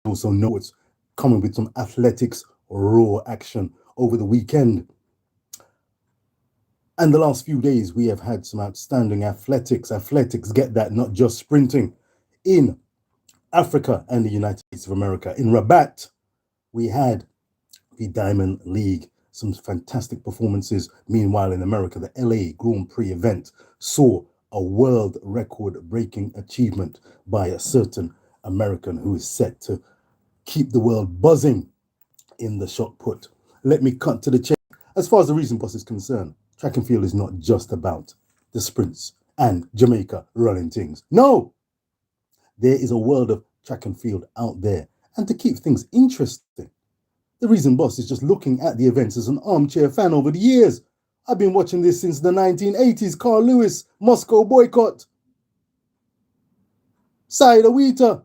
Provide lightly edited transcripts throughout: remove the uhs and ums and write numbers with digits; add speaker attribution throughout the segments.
Speaker 1: also know it's coming with some athletics raw action over the weekend. And the last few days, we have had some outstanding athletics. Athletics, get that, not just sprinting. In Africa and the United States of America. In Rabat, we had the Diamond League, some fantastic performances. Meanwhile, in America, the LA Grand Prix event saw a world record breaking achievement by a certain American who is set to keep the world buzzing in the shot put. Let me cut to the chase. As far as the reason boss is concerned, track and field is not just about the sprints and Jamaica running things. No, there is a world of track and field out there. And to keep things interesting, the reason boss is just looking at the events as an armchair fan over the years. I've been watching this since the 1980s. Carl Lewis, Moscow boycott, Saida Wheater,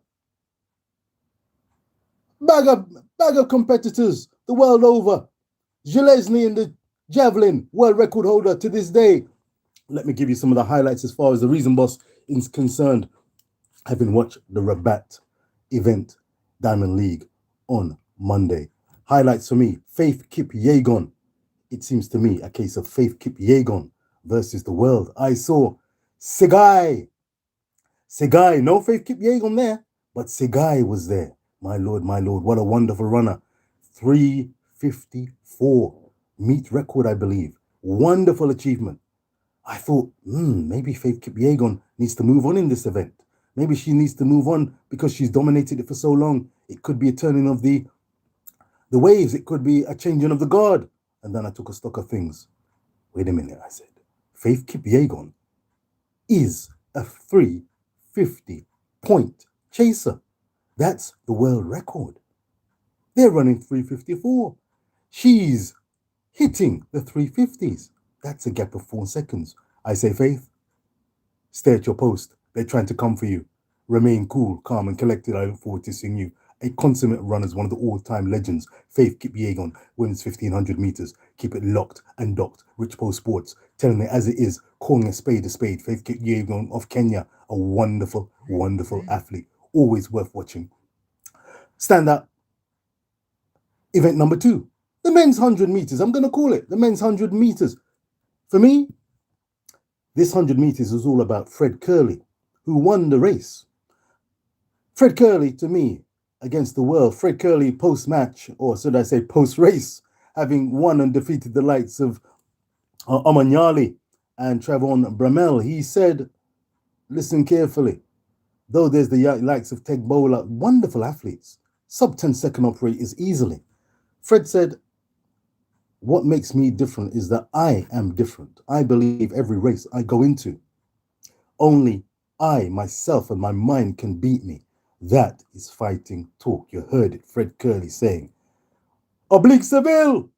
Speaker 1: bag of competitors the world over. Zelezny in the javelin, world record holder to this day. Let me give you some of the highlights as far as the reason boss is concerned. Having watched the Rabat event, Diamond League, on Monday. Highlights for me, Faith Kipyegon. It seems to me a case of Faith Kipyegon versus the world. I saw Segai, no Faith Kipyegon there, but Segai was there. My lord, what a wonderful runner. 3:54 meet record, I believe. Wonderful achievement. I thought, maybe Faith Kipyegon needs to move on in this event. Maybe she needs to move on because she's dominated it for so long. It could be a turning of the waves. It could be a changing of the guard. And then I took a stock of things. Wait a minute, I said. Faith Kipyegon is a 3:50 point chaser. That's the world record. They're running 3:54. She's hitting the 3:50s. That's a gap of 4 seconds. I say, Faith, stay at your post. They're trying to come for you. Remain cool, calm, and collected. I look forward to seeing you. A consummate runner, one of the all-time legends, Faith Kipyegon, women's 1500 meters. Keep it locked and docked. Rich Post Sports, telling it as it is, calling a spade a spade. Faith Kipyegon of Kenya, a wonderful, wonderful athlete. Always worth watching. Stand up. Event number 2, the men's 100 meters. I'm going to call it the men's 100 meters. For me, this 100 meters is all about Fred Kerley, who won the race. Fred Kerley, to me, against the world. Fred Kerley post-match, or should I say post-race, having won and defeated the likes of Omanyali and Travon Bramell. He said, listen carefully, though there's the likes of Teg Bowler, wonderful athletes, sub 10-second operators easily. Fred said, what makes me different is that I am different. I believe every race I go into, only I, myself, and my mind can beat me. That is fighting talk. You heard it, Fred Kerley saying. Oblique Seville,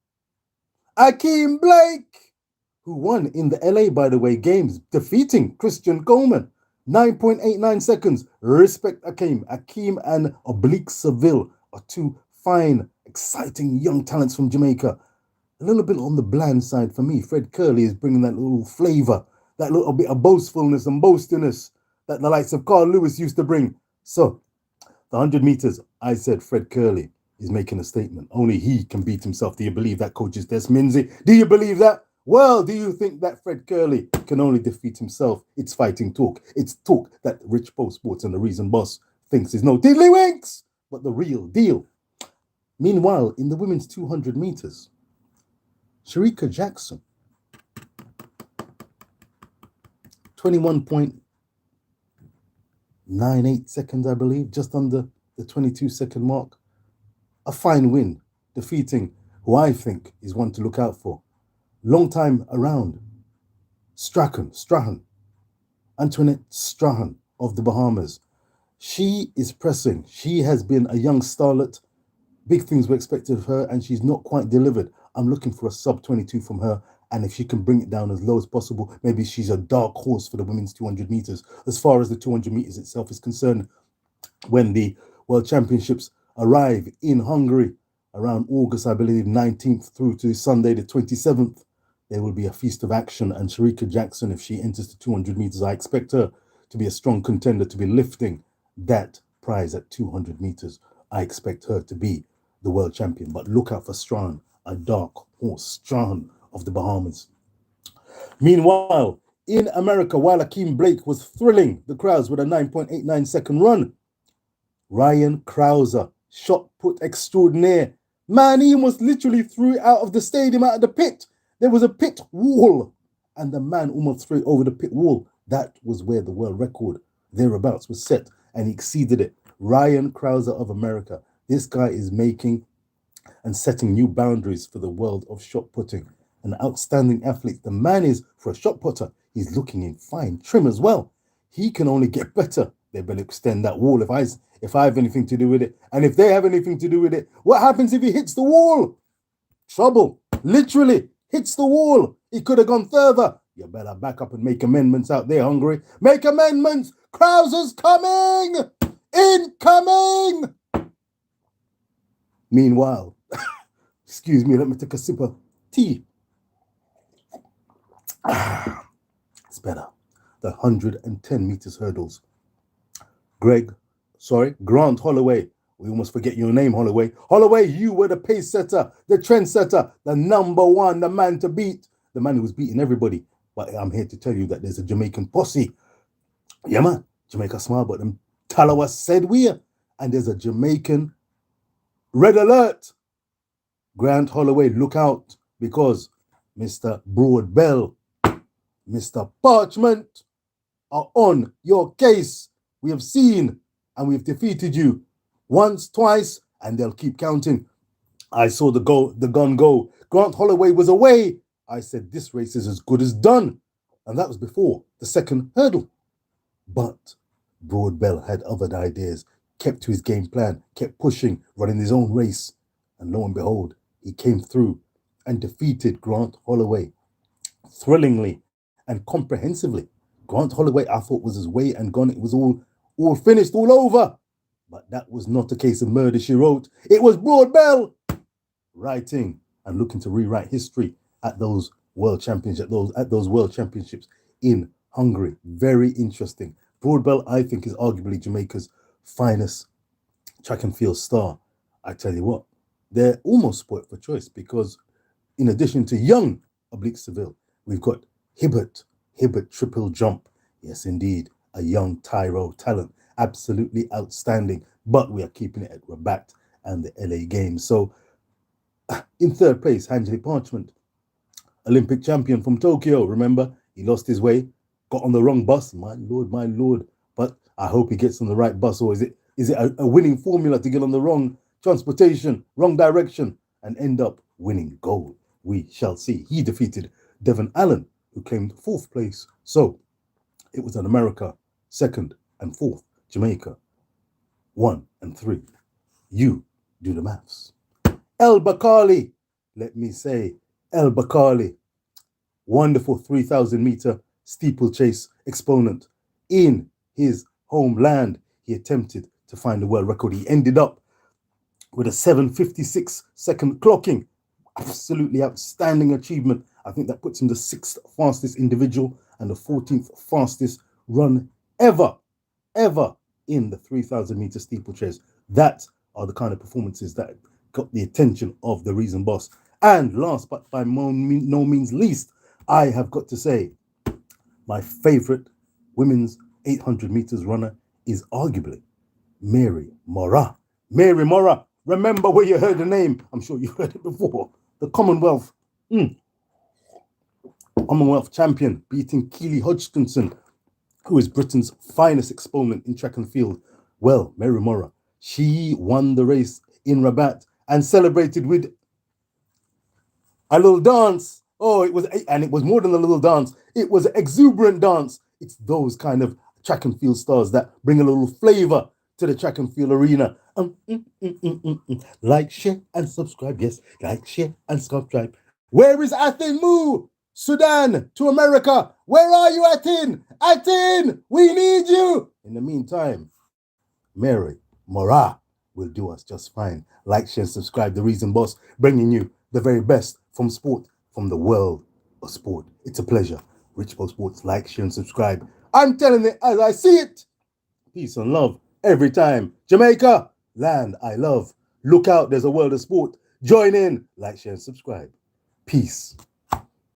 Speaker 1: Akeem Blake, who won in the LA, by the way, games, defeating Christian Coleman. 9.89 seconds. Respect Akeem. Akeem and Oblique Seville are two fine, exciting young talents from Jamaica. A little bit on the bland side for me. Fred Kerley is bringing that little flavor, that little bit of boastfulness and boastiness that the likes of Carl Lewis used to bring. So, the 100 meters, I said Fred Kerley is making a statement. Only he can beat himself. Do you believe that, coaches Des Minzy? Do you believe that? Well, do you think that Fred Kerley can only defeat himself? It's fighting talk. It's talk that Rich Post Sports and the Reason Boss thinks is no tiddlywinks, but the real deal. Meanwhile, in the women's 200 meters, Shericka Jackson, 21.98 seconds, I believe, just under the 22-second mark. A fine win, defeating who I think is one to look out for. Long time around, Strahan, Antoinette Strahan of the Bahamas. She is pressing. She has been a young starlet. Big things were expected of her, and she's not quite delivered. I'm looking for a sub 22 from her, and if she can bring it down as low as possible, maybe she's a dark horse for the women's 200 meters. As far as the 200 meters itself is concerned, when the World Championships arrive in Hungary around August, I believe, 19th through to Sunday the 27th, there will be a feast of action, and Shericka Jackson, if she enters the 200 meters, I expect her to be a strong contender to be lifting that prize at 200 meters I expect her to be the world champion. But look out for Strahan, a dark horse, Strahan of the Bahamas. Meanwhile, in America, while Akeem Blake was thrilling the crowds with a 9.89-second run, Ryan Krauser, shot put extraordinaire. Man, he almost literally threw out of the stadium, out of the pit. There was a pit wall, and the man almost threw it over the pit wall. That was where the world record thereabouts was set, and he exceeded it. Ryan Krauser of America. This guy is making and setting new boundaries for the world of shot putting. An outstanding athlete. The man is, for a shot putter, he's looking in fine trim as well. He can only get better. They better extend that wall if I have anything to do with it. And if they have anything to do with it, what happens if he hits the wall? Trouble. Literally hits the wall. He could have gone further. You better back up and make amendments out there, Hungary. Make amendments. Krauser's coming. Incoming. Meanwhile, excuse me, let me take a sip of tea. It's better. The 110 meters hurdles. Grant Holloway. We almost forget your name, Holloway. Holloway, you were the pace setter, the trend setter, the number one, the man to beat, the man who was beating everybody. But I'm here to tell you that there's a Jamaican posse. Yeah, man. Jamaica smile, but them Talawa said we. And there's a Jamaican red alert. Grant Holloway, look out, because Mr. Broadbell, Mr. Parchment are on your case. We have seen and we've defeated you once, twice, and they'll keep counting. I saw the gun go. Grant Holloway was away. I said, this race is as good as done. And that was before the second hurdle. But Broadbell had other ideas, kept to his game plan, kept pushing, running his own race. And lo and behold, he came through and defeated Grant Holloway thrillingly and comprehensively. Grant Holloway, I thought, was his way and gone. It was all finished, all over. But that was not a case of murder, she wrote. It was Broadbell writing and looking to rewrite history at those world championships, at those world championships in Hungary. Very interesting. Broadbell, I think, is arguably Jamaica's finest track and field star. I tell you what, they're almost spoilt for choice, because in addition to young Oblique Seville, we've got Hibbert triple jump. Yes, indeed, a young Tyro talent. Absolutely outstanding. But we are keeping it at Rabat and the LA Games. So in third place, Angeli Parchment, Olympic champion from Tokyo. Remember, he lost his way, got on the wrong bus. My lord. But I hope he gets on the right bus. Or is it a winning formula to get on the wrong transportation, wrong direction, and end up winning gold? We shall see. He defeated Devon Allen, who claimed fourth place. So it was an America, second and fourth, Jamaica, 1 and 3. You do the maths. El Bakali, let me say, El Bakali, wonderful 3,000 meter steeplechase exponent in his homeland. He attempted to find the world record. He ended up with a 7:56 second clocking. Absolutely outstanding achievement. I think that puts him the 6th fastest individual and the 14th fastest run ever in the 3,000 meter steeplechase. That are the kind of performances that got the attention of the Reason Boss. And last but by no means least, I have got to say, my favorite women's 800 meters runner is arguably Mary Moraa. Mary Moraa, remember where you heard the name. I'm sure you heard it before. The Commonwealth champion, beating Keely Hodgkinson, who is Britain's finest exponent in track and field. Well, Mary Moraa, she won the race in Rabat and celebrated with a little dance. Oh, it was more than a little dance. It was an exuberant dance. It's those kind of track and field stars that bring a little flavor to the track and field arena. Like, share, and subscribe. Yes, like, share, and subscribe. Where is Atin Mu? Sudan to America. Where are you, Atin? Atin, we need you. In the meantime, Mary Moraa will do us just fine. Like, share, and subscribe. The Reason Boss, bringing you the very best from sport, from the world of sport. It's a pleasure. Richbow Sports, like, share, and subscribe. I'm telling it as I see it. Peace and love every time. Jamaica, land I love. Look out, there's a world of sport. Join in, like, share, and subscribe. Peace.